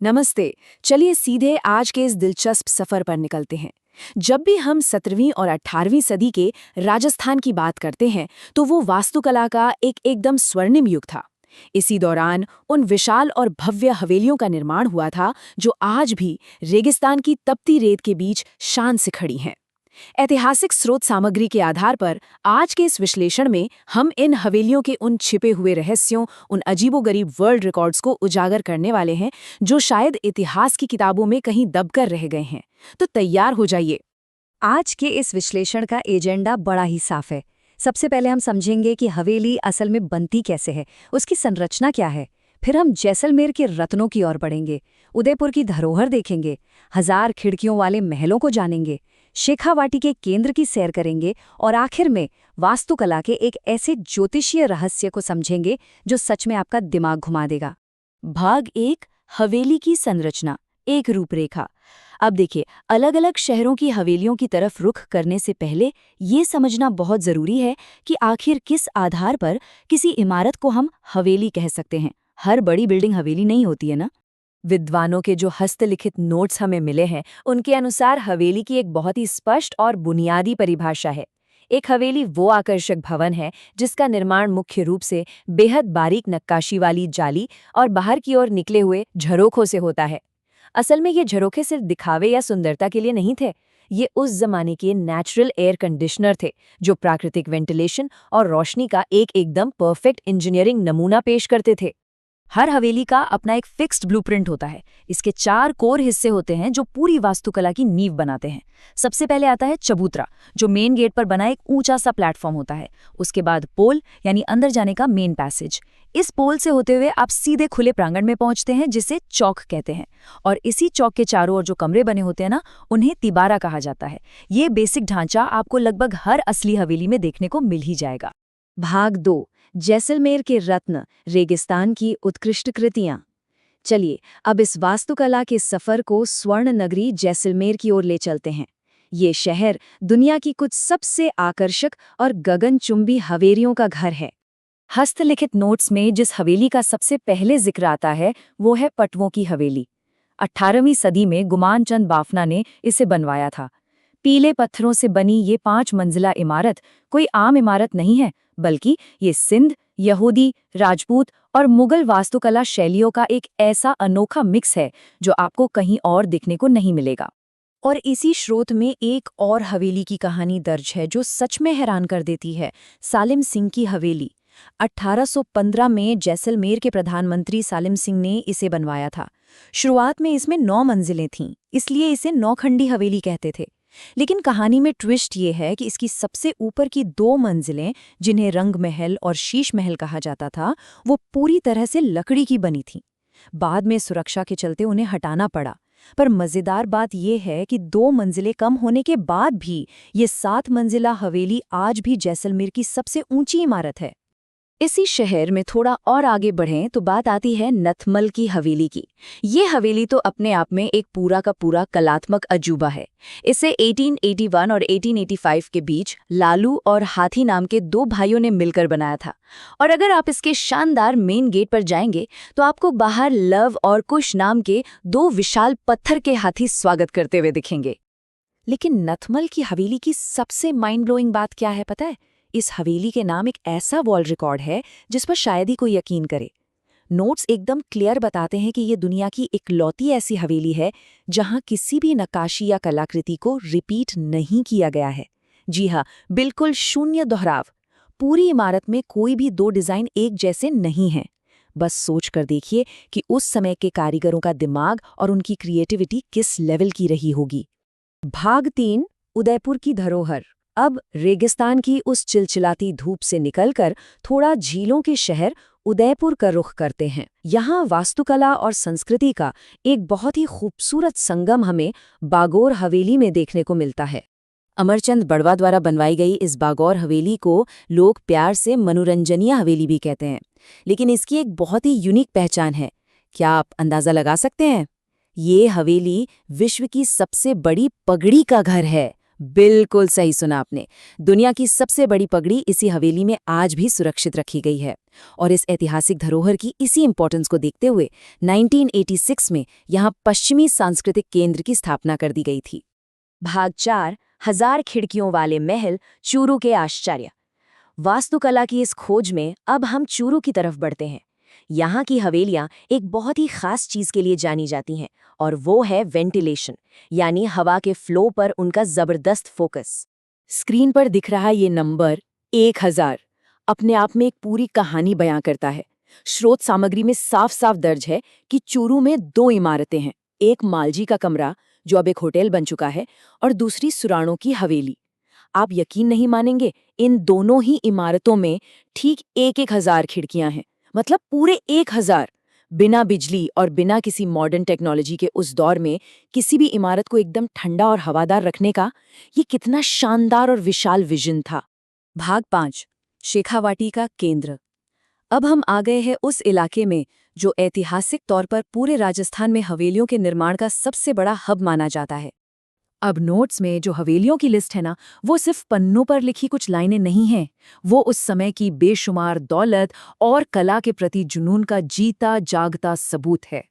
नमस्ते। चलिए सीधे आज के इस दिलचस्प सफर पर निकलते हैं। जब भी हम 17वीं और 18वीं सदी के राजस्थान की बात करते हैं तो वो वास्तुकला का एक एकदम स्वर्णिम युग था। इसी दौरान उन विशाल और भव्य हवेलियों का निर्माण हुआ था जो आज भी रेगिस्तान की तपती रेत के बीच शान से खड़ी हैं। ऐतिहासिक स्रोत सामग्री के आधार पर आज के इस विश्लेषण में हम इन हवेलियों के उन छिपे हुए रहस्यों, उन अजीबोगरीब वर्ल्ड रिकॉर्ड्स को उजागर करने वाले हैं जो शायद इतिहास की किताबों में कहीं दबकर रह गए हैं। तो तैयार हो जाइए। आज के इस विश्लेषण का एजेंडा बड़ा ही साफ है। सबसे पहले हम समझेंगे कि हवेली असल में बनती कैसे है, उसकी संरचना क्या है। फिर हम जैसलमेर के रत्नों की ओर बढ़ेंगे, उदयपुर की धरोहर देखेंगे, 1000 खिड़कियों वाले महलों को जानेंगे, शेखावाटी के केंद्र की सैर करेंगे और आखिर में वास्तुकला के एक ऐसे ज्योतिषीय रहस्य को समझेंगे जो सच में आपका दिमाग घुमा देगा। भाग 1, हवेली की संरचना, एक रूपरेखा। अब देखिए, अलग अलग शहरों की हवेलियों की तरफ रुख करने से पहले ये समझना बहुत जरूरी है कि आखिर किस आधार पर किसी इमारत को हम हवेली कह सकते हैं। हर बड़ी बिल्डिंग हवेली नहीं होती है ना। विद्वानों के जो हस्तलिखित नोट्स हमें मिले हैं उनके अनुसार हवेली की एक बहुत ही स्पष्ट और बुनियादी परिभाषा है। एक हवेली वो आकर्षक भवन है जिसका निर्माण मुख्य रूप से बेहद बारीक नक्काशी वाली जाली और बाहर की ओर निकले हुए झरोखों से होता है। असल में ये झरोखे सिर्फ दिखावे या सुंदरता के लिए नहीं थे। ये उस जमाने के नेचुरल एयर कंडीशनर थे जो प्राकृतिक वेंटिलेशन और रोशनी का एक एकदम परफेक्ट इंजीनियरिंग नमूना पेश करते थे। हर हवेली का अपना एक फिक्स्ड ब्लूप्रिंट होता है। इसके 4 कोर हिस्से होते हैं जो पूरी वास्तुकला की नींव बनाते हैं। सबसे पहले आता है चबूतरा, जो मेन गेट पर बना एक ऊंचा सा प्लेटफॉर्म होता है। उसके बाद पोल, यानी अंदर जाने का मेन पैसेज। इस पोल से होते हुए आप सीधे खुले प्रांगण में पहुंचते हैं जिसे चौक कहते हैं। और इसी चौक के चारों ओर जो कमरे बने होते हैं ना, उन्हें तिबारा कहा जाता है। ये बेसिक ढांचा आपको लगभग हर असली हवेली में देखने को मिल ही जाएगा। भाग 2, जैसलमेर के रत्न, रेगिस्तान की उत्कृष्ट कृतियां। चलिए अब इस वास्तुकला के सफर को स्वर्ण नगरी जैसलमेर की ओर ले चलते हैं। ये शहर दुनिया की कुछ सबसे आकर्षक और गगनचुंबी हवेलियों का घर है। हस्तलिखित नोट्स में जिस हवेली का सबसे पहले जिक्र आता है वो है पटवों की हवेली। 18वीं सदी में गुमान चंद बाफना ने इसे बनवाया था। पीले पत्थरों से बनी ये 5 मंजिला इमारत कोई आम इमारत नहीं है, बल्कि ये सिंध, यहूदी, राजपूत और मुगल वास्तुकला शैलियों का एक ऐसा अनोखा मिक्स है जो आपको कहीं और दिखने को नहीं मिलेगा। और इसी स्रोत में एक और हवेली की कहानी दर्ज है जो सच में हैरान कर देती है, सालिम सिंह की हवेली। 1815 में जैसलमेर के प्रधानमंत्री सालिम सिंह ने इसे बनवाया था। शुरुआत में इसमें 9 मंजिलें थीं, इसलिए इसे नौखंडी हवेली कहते थे। लेकिन कहानी में ट्विस्ट ये है कि इसकी सबसे ऊपर की 2 मंजिलें, जिन्हें रंग महल और शीश महल कहा जाता था, वो पूरी तरह से लकड़ी की बनी थीं। बाद में सुरक्षा के चलते उन्हें हटाना पड़ा। पर मज़ेदार बात यह है कि 2 मंजिलें कम होने के बाद भी ये 7 मंजिला हवेली आज भी जैसलमेर की सबसे ऊंची इमारत है। इसी शहर में थोड़ा और आगे बढ़ें तो बात आती है नथमल की हवेली की। ये हवेली तो अपने आप में एक पूरा का पूरा कलात्मक अजूबा है। इसे 1881 और 1885 के बीच लालू और हाथी नाम के 2 भाइयों ने मिलकर बनाया था। और अगर आप इसके शानदार मेन गेट पर जाएंगे तो आपको बाहर लव और कुश नाम के 2 विशाल पत्थर के हाथी स्वागत करते हुए दिखेंगे। लेकिन नथमल की हवेली की सबसे माइंड ब्लोइंग बात क्या है पता है? इस हवेली के नाम एक ऐसा वर्ल्ड रिकॉर्ड है जिस पर शायद ही कोई यकीन करे। नोट्स एकदम क्लियर बताते हैं कि ये दुनिया की इकलौती ऐसी हवेली है जहां किसी भी नक्काशी या कलाकृति को रिपीट नहीं किया गया है। जी हाँ, बिल्कुल शून्य दोहराव। पूरी इमारत में कोई भी 2 डिज़ाइन एक जैसे नहीं हैं। बस सोच कर देखिए कि उस समय के कारीगरों का दिमाग और उनकी क्रिएटिविटी किस लेवल की रही होगी। भाग 3, उदयपुर की धरोहर। अब रेगिस्तान की उस चिलचिलाती धूप से निकलकर थोड़ा झीलों के शहर उदयपुर का रुख करते हैं। यहाँ वास्तुकला और संस्कृति का एक बहुत ही खूबसूरत संगम हमें बागोर हवेली में देखने को मिलता है। अमरचंद बड़वा द्वारा बनवाई गई इस बागौर हवेली को लोग प्यार से मनोरंजनीय हवेली भी कहते हैं। लेकिन इसकी एक बहुत ही यूनिक पहचान है। क्या आप अंदाजा लगा सकते हैं? ये हवेली विश्व की सबसे बड़ी पगड़ी का घर है। बिल्कुल सही सुना आपने। दुनिया की सबसे बड़ी पगड़ी इसी हवेली में आज भी सुरक्षित रखी गई है। और इस ऐतिहासिक धरोहर की इसी इंपॉर्टेंस को देखते हुए 1986 में यहाँ पश्चिमी सांस्कृतिक केंद्र की स्थापना कर दी गई थी। भाग 4 1000 खिड़कियों वाले महल, चूरू के आश्चर्य। वास्तुकला की इस खोज में अब हम चूरू की तरफ बढ़ते हैं। यहाँ की हवेलियाँ एक बहुत ही खास चीज के लिए जानी जाती हैं, और वो है वेंटिलेशन, यानी हवा के फ्लो पर उनका जबरदस्त फोकस। स्क्रीन पर दिख रहा ये नंबर 1000 अपने आप में एक पूरी कहानी बयां करता है। स्रोत सामग्री में साफ साफ दर्ज है कि चूरू में 2 इमारतें हैं, एक मालजी का कमरा जो अब एक होटल बन चुका है, और दूसरी सुराणों की हवेली। आप यकीन नहीं मानेंगे, इन दोनों ही इमारतों में ठीक 1000 खिड़कियां हैं, मतलब पूरे 1000। बिना बिजली और बिना किसी मॉडर्न टेक्नोलॉजी के उस दौर में किसी भी इमारत को एकदम ठंडा और हवादार रखने का ये कितना शानदार और विशाल विजन था। भाग 5 शेखावाटी का केंद्र। अब हम आ गए हैं उस इलाके में जो ऐतिहासिक तौर पर पूरे राजस्थान में हवेलियों के निर्माण का सबसे बड़ा हब माना जाता है। अब नोट्स में जो हवेलियों की लिस्ट है ना, वो सिर्फ पन्नों पर लिखी कुछ लाइनें नहीं हैं। वो उस समय की बेशुमार दौलत और कला के प्रति जुनून का जीता जागता सबूत है।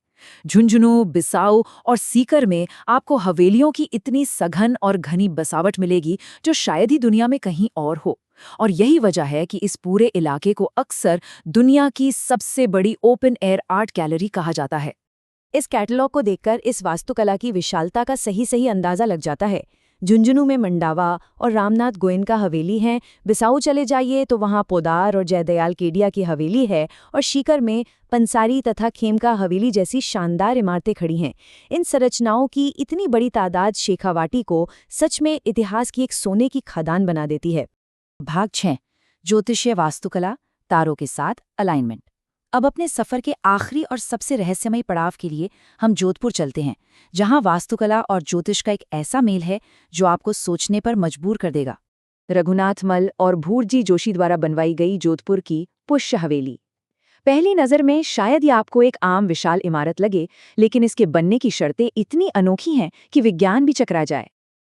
झुंझुनू, बिसाऊ और सीकर में आपको हवेलियों की इतनी सघन और घनी बसावट मिलेगी जो शायद ही दुनिया में कहीं और हो। और यही वजह है कि इस पूरे इलाके को अक्सर दुनिया की सबसे बड़ी ओपन एयर आर्ट गैलरी कहा जाता है। इस कैटलॉग को देखकर इस वास्तुकला की विशालता का सही अंदाजा लग जाता है। झुंझुनू में मंडावा और रामनाथ गोयनका हवेली हैं, बिसाऊ चले जाइए तो वहाँ पोदार और जयदयाल केडिया की हवेली है, और सीकर में पंसारी तथा खेमका हवेली जैसी शानदार इमारतें खड़ी हैं। इन संरचनाओं की इतनी बड़ी तादाद शेखावाटी को सच में इतिहास की एक सोने की खदान बना देती है। भाग 6 ज्योतिषीय वास्तुकला, तारों के साथ अलाइनमेंट। अब अपने सफर के आखिरी और सबसे रहस्यमयी पड़ाव के लिए हम जोधपुर चलते हैं, जहां वास्तुकला और ज्योतिष का एक ऐसा मेल है जो आपको सोचने पर मजबूर कर देगा। रघुनाथ मल और भूरजी जोशी द्वारा बनवाई गई जोधपुर की पुष्य हवेली। पहली नज़र में शायद ये आपको एक आम विशाल इमारत लगे, लेकिन इसके बनने की शर्तें इतनी अनोखी हैं कि विज्ञान भी चकरा जाए।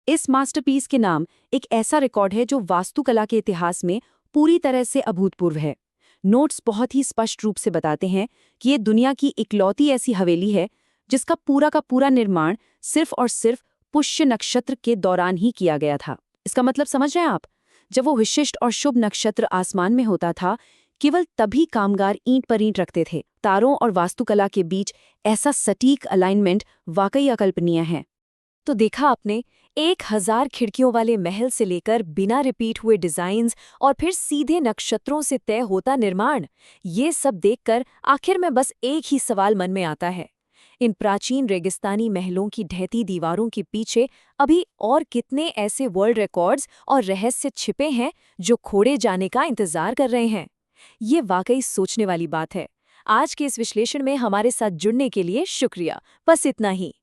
इस मास्टरपीस के नाम एक ऐसा रिकॉर्ड है जो वास्तुकला के इतिहास में पूरी तरह से अभूतपूर्व है। नोट्स बहुत ही स्पष्ट रूप से बताते हैं कि ये दुनिया की इकलौती ऐसी हवेली है जिसका पूरा का पूरा निर्माण सिर्फ और सिर्फ पुष्य नक्षत्र के दौरान ही किया गया था। इसका मतलब समझ रहे हैं आप? जब वो विशिष्ट और शुभ नक्षत्र आसमान में होता था, केवल तभी कामगार ईंट पर ईंट रखते थे। तारों और वास्तुकला के बीच ऐसा सटीक अलाइनमेंट वाकई अकल्पनीय है। तो देखा आपने, 1000 खिड़कियों वाले महल से लेकर बिना रिपीट हुए डिजाइन्स और फिर सीधे नक्षत्रों से तय होता निर्माण। ये सब देखकर आखिर में बस एक ही सवाल मन में आता है, इन प्राचीन रेगिस्तानी महलों की ढहती दीवारों के पीछे अभी और कितने ऐसे वर्ल्ड रिकॉर्ड्स और रहस्य छिपे हैं जो खोड़े जाने का इंतजार कर रहे हैं। ये वाकई सोचने वाली बात है। आज के इस विश्लेषण में हमारे साथ जुड़ने के लिए शुक्रिया। बस इतना ही।